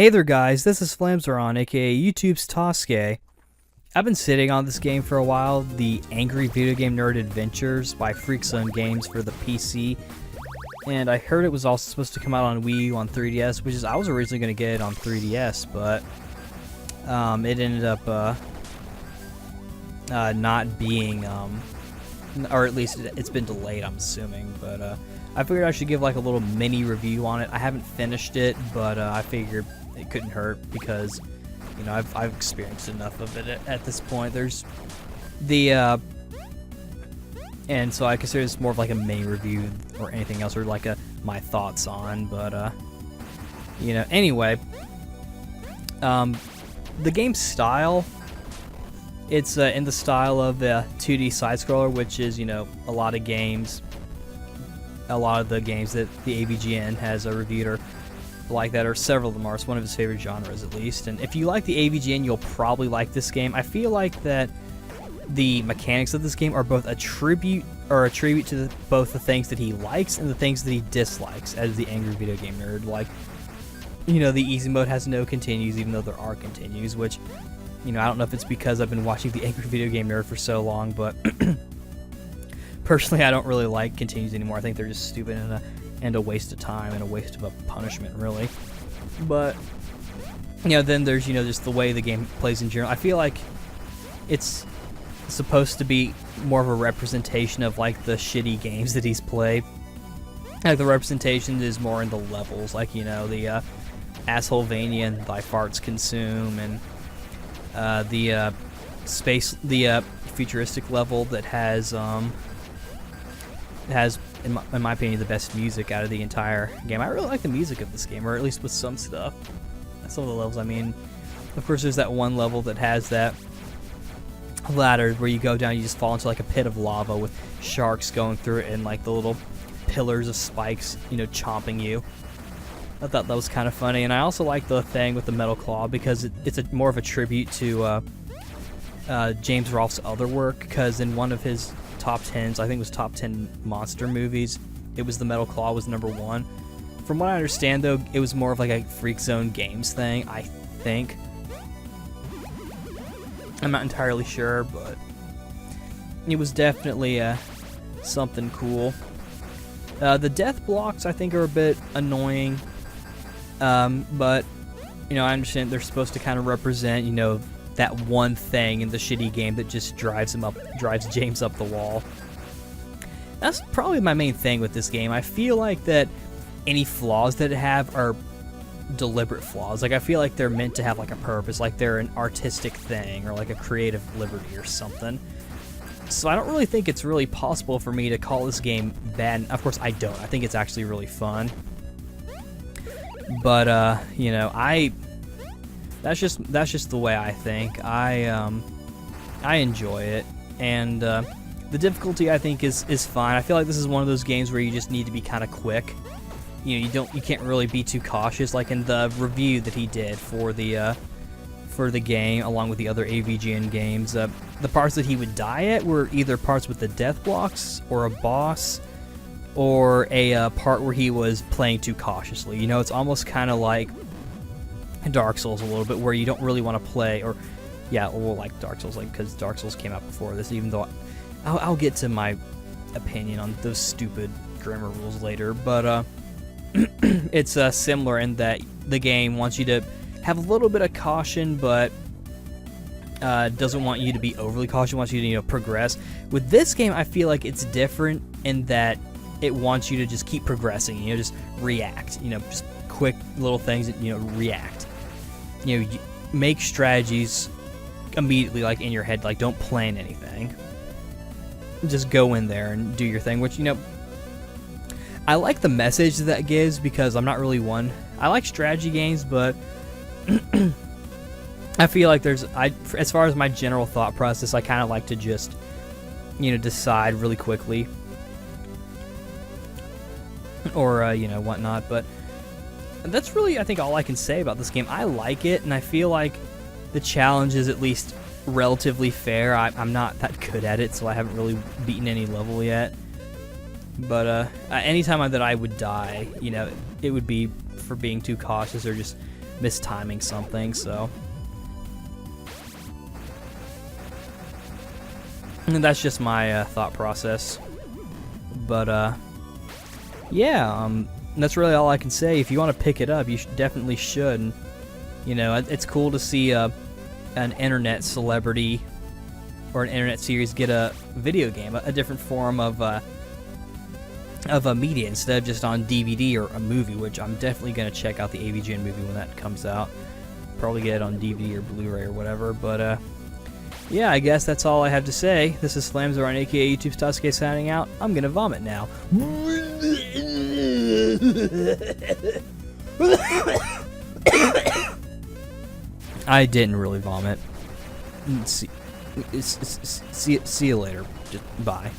Hey there guys, this is Flamzeron, aka YouTube's Tasuke. I've been sitting on this game for a while, the Angry Video Game Nerd Adventures by Freakzone Games for the PC. And I heard it was also supposed to come out on Wii U on 3DS, which is, I was originally going to get it on 3DS, but it ended up not being, or at least it's been delayed, I'm assuming, but I figured I should give like a little mini review on it. I haven't finished it, but I figured it couldn't hurt because, you know, I've experienced enough of it at this point. There's the, and so I consider this more of like a mini review or anything else, or like my thoughts on, but, you know, anyway, the game's style, it's in the style of the 2D side-scroller, which is, you know, a lot of the games that the AVGN has reviewed are like that, or several of them are. It's one of his favorite genres, at least. And if you like the AVGN, you'll probably like this game. I feel like that the mechanics of this game are both a tribute to both the things that he likes and the things that he dislikes as the Angry Video Game Nerd. Like, you know, the easy mode has no continues, even though there are continues, which, you know, I don't know if it's because I've been watching the Angry Video Game Nerd for so long, but personally, I don't really like continues anymore. I think they're just stupid and a waste of time and a waste of a punishment, really. But, you know, then there's, you know, just the way the game plays in general. I feel like it's supposed to be more of a representation of, like, the shitty games that he's played. Like, the representation is more in the levels, like, you know, the Assholevania and Thy Farts Consume, and the futuristic level that has in my opinion, the best music out of the entire game. I really like the music of this game, or at least with some stuff. Some of the levels, I mean, of course, there's that one level that has that ladder where you go down, you just fall into like a pit of lava with sharks going through it and like the little pillars of spikes, you know, chomping you. I thought that was kind of funny, and I also like the thing with the metal claw because it's more of a tribute to James Rolfe's other work, because in one of his top 10s, I think it was top 10 monster movies, it was the Metal Claw was #1. From what I understand, though, it was more of like a Freakzone Games thing, I think. I'm not entirely sure, but it was definitely something cool. The death blocks, I think, are a bit annoying, but, you know, I understand they're supposed to kind of represent, you know, that one thing in the shitty game that just drives James up the wall. That's probably my main thing with this game. I feel like that any flaws that it have are deliberate flaws. Like, I feel like they're meant to have like a purpose, like they're an artistic thing or like a creative liberty or something. So I don't really think it's really possible for me to call this game bad. Of course, I don't. I think it's actually really fun. But you know, that's just the way I think. I enjoy it, and the difficulty, I think, is fine. I feel like this is one of those games where you just need to be kind of quick. You know, you can't really be too cautious. Like in the review that he did for the game, along with the other AVGN games, the parts that he would die at were either parts with the death blocks, or a boss, or a part where he was playing too cautiously. You know, it's almost kind of like Dark Souls a little bit, where you don't really want to play, or yeah, well, like Dark Souls, like, because Dark Souls came out before this, even though I'll get to my opinion on those stupid grammar rules later, but it's similar in that the game wants you to have a little bit of caution, but doesn't want you to be overly cautious, wants you to, you know, progress. With this game, I feel like it's different in that it wants you to just keep progressing, you know, just react, you know, just quick little things that, you know, react. You know, make strategies immediately, like, in your head. Like, don't plan anything. Just go in there and do your thing, which, you know, I like the message that gives, because I'm not really one. I like strategy games, but I feel like as far as my general thought process, I kind of like to just, you know, decide really quickly, or, you know, whatnot, but that's really, I think, all I can say about this game. I like it, and I feel like the challenge is at least relatively fair. I'm not that good at it, so I haven't really beaten any level yet. But anytime that I would die, you know, it would be for being too cautious or just mistiming something. So, and that's just my thought process. But yeah, that's really all I can say. If you want to pick it up, you definitely should. And, you know, it's cool to see an internet celebrity or an internet series get a video game, a different form of a media instead of just on DVD or a movie, which I'm definitely going to check out the AVGN movie when that comes out. Probably get it on DVD or Blu-ray or whatever. But yeah, I guess that's all I have to say. This is Flamzoran, aka YouTube's Tasuke, signing out. I'm going to vomit now. I didn't really vomit. See you later. Just bye.